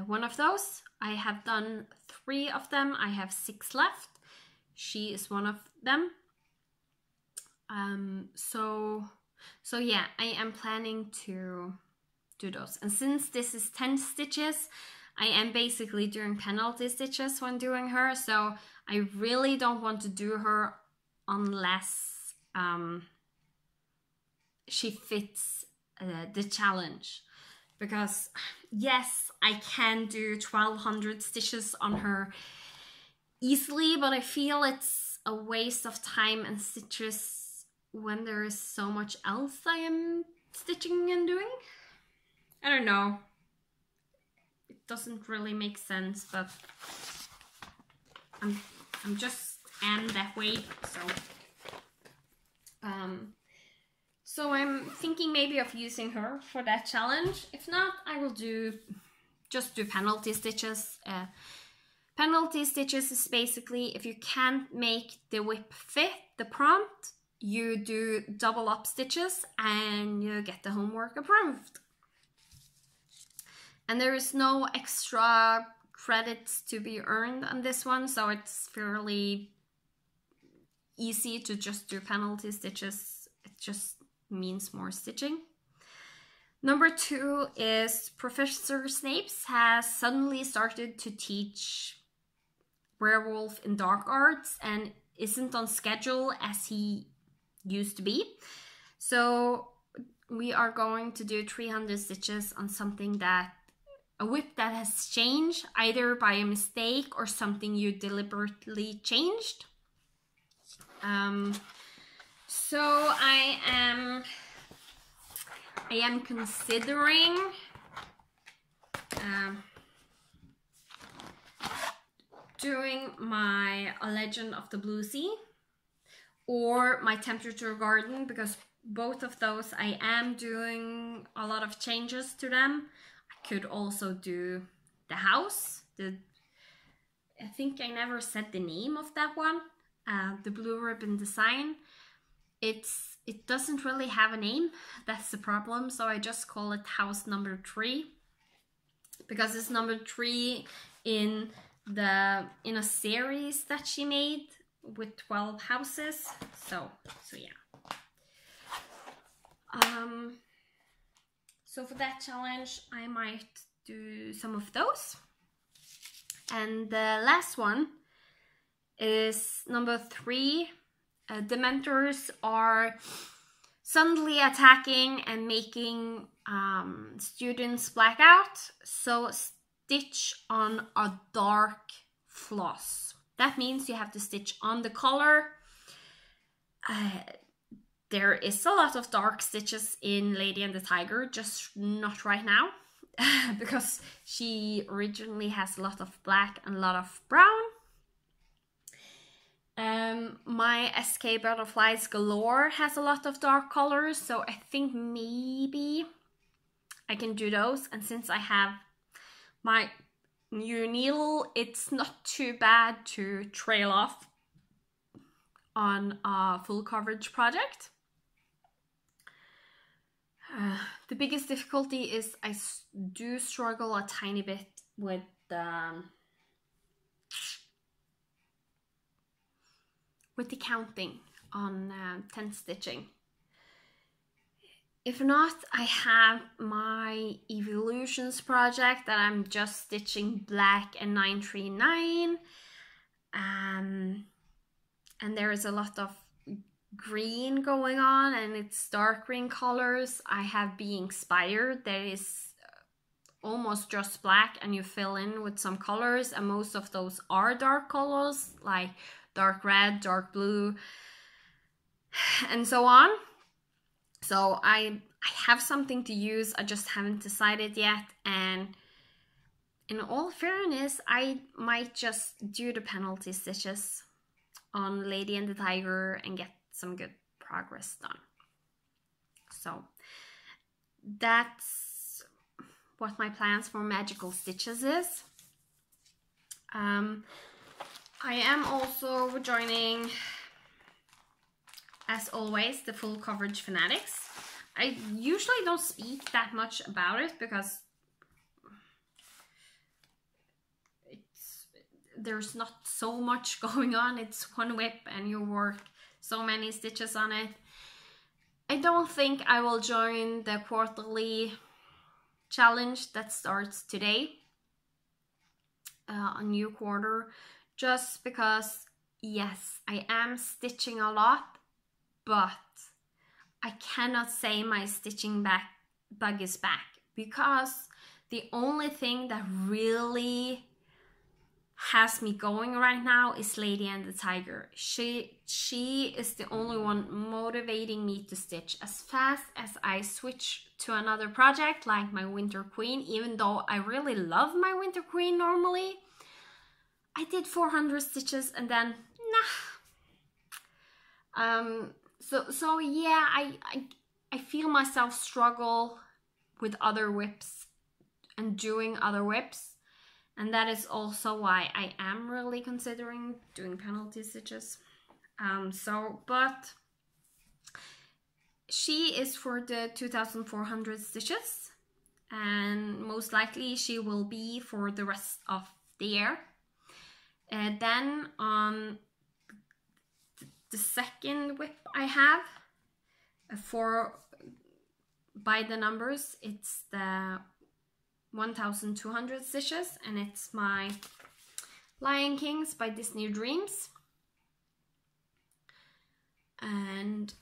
A: one of those. I have done 3 of them. I have 6 left. She is one of them. So So yeah, I am planning to do those. And since this is 10 stitches, I am basically doing penalty stitches when doing her. So I really don't want to do her unless she fits the challenge. Because yes, I can do 1200 stitches on her easily, but I feel it's a waste of time and stitches when there is so much else I am stitching and doing. I don't know. It doesn't really make sense, but I'm just am that way. So I'm thinking maybe of using her for that challenge. If not, I will just do penalty stitches. Penalty stitches is basically if you can't make the whip fit the prompt, you do double up stitches and you get the homework approved. And there is no extra credits to be earned on this one, so it's fairly easy to just do penalty stitches. It just means more stitching. Number 2 is Professor Snapes has suddenly started to teach Werewolf in Dark Arts and isn't on schedule as he used to be. So we are going to do 300 stitches on something that a whip that has changed either by a mistake or something you deliberately changed. So I am considering doing my A Legend of the Blue Sea or my Temperature Garden, because both of those I am doing a lot of changes to them. I could also do the house. I think I never said the name of that one. The Blue Ribbon Design. It doesn't really have a name. That's the problem. So I just call it house number 3 because it's number 3 in a series that she made with 12 houses. So yeah. So for that challenge, I might do some of those. And the last one is number 3. Dementors are suddenly attacking and making students black out. So stitch on a dark floss. That means you have to stitch on the color. There is a lot of dark stitches in Lady and the Tiger, just not right now. Because she originally has a lot of black and a lot of brown. My SK Butterflies Galore has a lot of dark colors, so I think maybe I can do those. And since I have my new needle, it's not too bad to trail off on a full coverage project. The biggest difficulty is I do struggle a tiny bit with the counting on 10 stitching. If not, I have my Evolutions project that I'm just stitching black and 939. And there is a lot of green going on, and it's dark green colors. I have Be Inspired, that is almost just black and you fill in with some colors, and most of those are dark colors like dark red, dark blue, and so on. So I have something to use, I just haven't decided yet. And in all fairness, I might just do the penalty stitches on Lady and the Tiger and get some good progress done. So that's what my plans for Magical Stitches is. I am also joining, as always, the Full Coverage Fanatics. I usually don't speak that much about it because there's not so much going on. It's one whip and you work so many stitches on it. I don't think I will join the quarterly challenge that starts today, a new quarter, just because, yes, I am stitching a lot, but I cannot say my stitching bug is back, because the only thing that really has me going right now is Lady and the Tiger. She is the only one motivating me to stitch. As fast as I switch to another project like my Winter Queen, even though I really love my Winter Queen normally, I did 400 stitches and then nah. So yeah, I feel myself struggle with other whips and doing other whips. And that is also why I am really considering doing penalty stitches. But she is for the 2,400 stitches, and most likely she will be for the rest of the year. Then on the second whip I have for by the numbers, it's the 1,200 stitches, and it's my Lion Kings by Disney Dreams. And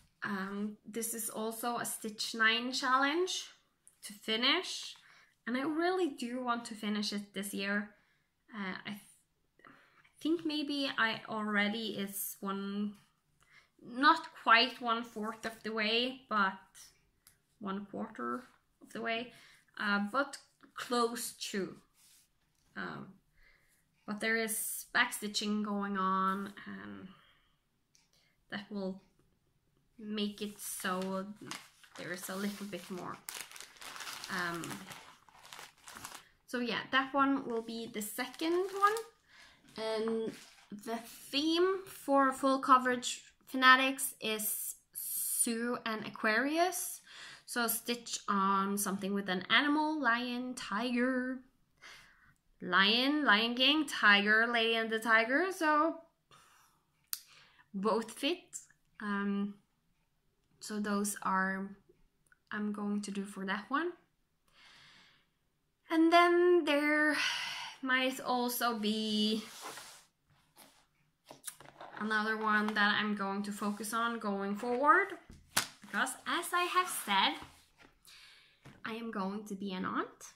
A: this is also a Stitch 9 challenge to finish, and I really do want to finish it this year. I think maybe I already is not quite 1/4 of the way, but 1/4 of the way, but close to. But there is backstitching going on, and that will make it so there is a little bit more. So yeah, that one will be the second one. And the theme for full coverage fanatics is Sue and Aquarius. So stitch on something with an animal: lion, tiger, Lion King, tiger, Lady and the Tiger. So both fit. So those are I'm going to do for that one. And then there might also be another one that I'm going to focus on going forward, because as I have said, I am going to be an aunt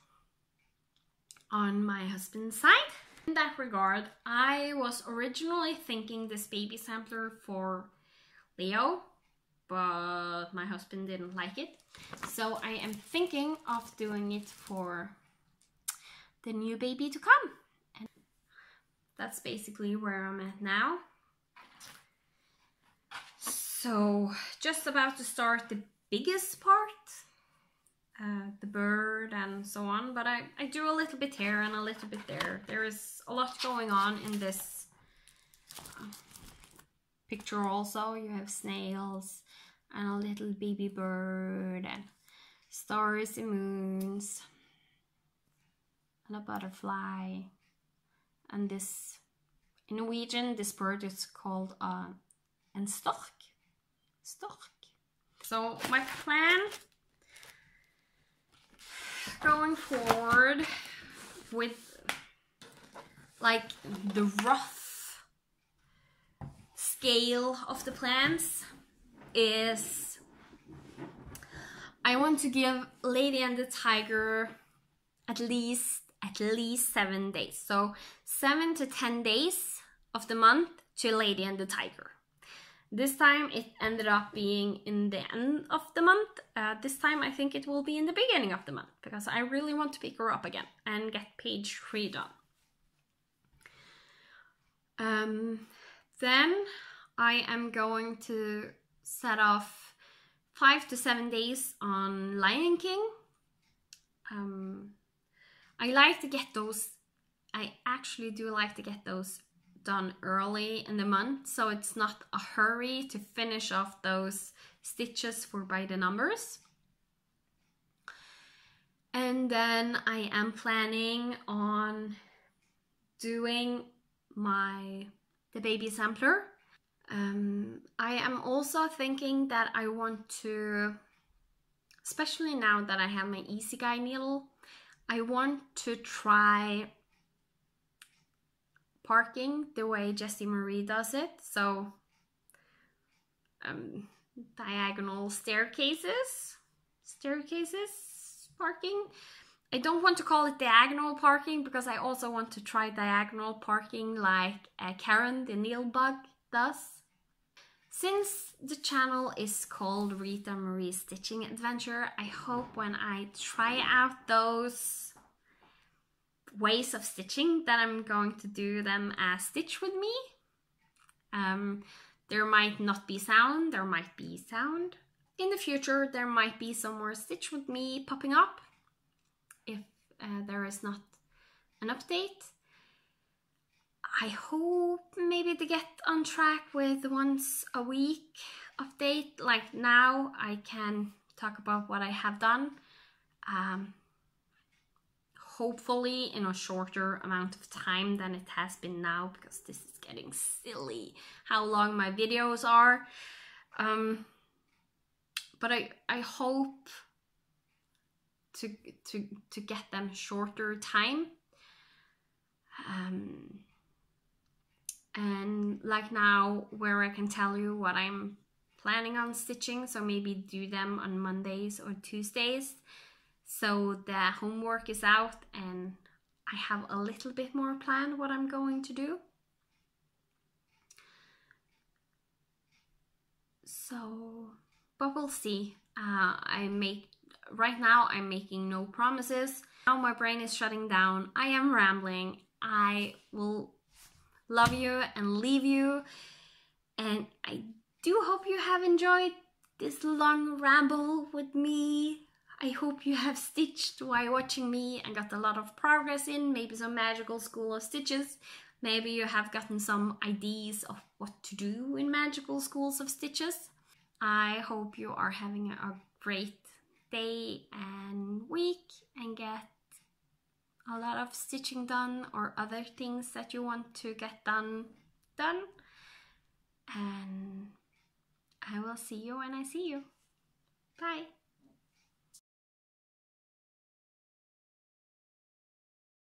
A: on my husband's side. In that regard, I was originally thinking this baby sampler for Leo, but my husband didn't like it. So I am thinking of doing it for the new baby to come. And that's basically where I'm at now. So just about to start the biggest part, the bird and so on, but I do a little bit here and a little bit there. There is a lot going on in this picture also. You have snails and a little baby bird and stars and moons and a butterfly, and this, in Norwegian, this bird is called en stork. So my plan going forward with like the rough scale of the plans is I want to give Lady and the Tiger at least 7 days. So 7 to 10 days of the month to Lady and the Tiger. This time it ended up being in the end of the month. This time I think it will be in the beginning of the month, because I really want to pick her up again and get page 3 done. Then I am going to set off 5 to 7 days on Lion King. I like to get those, I actually do like to get those done early in the month, so it's not a hurry to finish off those stitches for by the numbers. And then I am planning on doing the baby sampler. I am also thinking that I want to, especially now that I have my Easy Guy needle, I want to try parking the way Jessie Marie does it. So diagonal staircases parking. I don't want to call it diagonal parking because I also want to try diagonal parking like Karen the needle bug does. Since the channel is called Rita Marie Stitching Adventure, I hope when I try out those ways of stitching that I'm going to do them as Stitch With Me. There might not be sound, there might be sound. In the future there might be some more Stitch With Me popping up if there is not an update. I hope maybe to get on track with once a week update. Like now I can talk about what I have done. Hopefully in a shorter amount of time than it has been now, because this is getting silly how long my videos are. But I hope to get them shorter time. And like now, where I can tell you what I'm planning on stitching, so maybe do them on Mondays or Tuesdays, so the homework is out and I have a little bit more planned what I'm going to do. So, but we'll see. Right now I'm making no promises. Now my brain is shutting down. I am rambling. I will love you and leave you, and I do hope you have enjoyed this long ramble with me. I hope you have stitched while watching me and got a lot of progress in, maybe some magical school of stitches. Maybe you have gotten some ideas of what to do in magical schools of stitches. I hope you are having a great day and week and get a lot of stitching done or other things that you want to get done. And I will see you when I see you. Bye.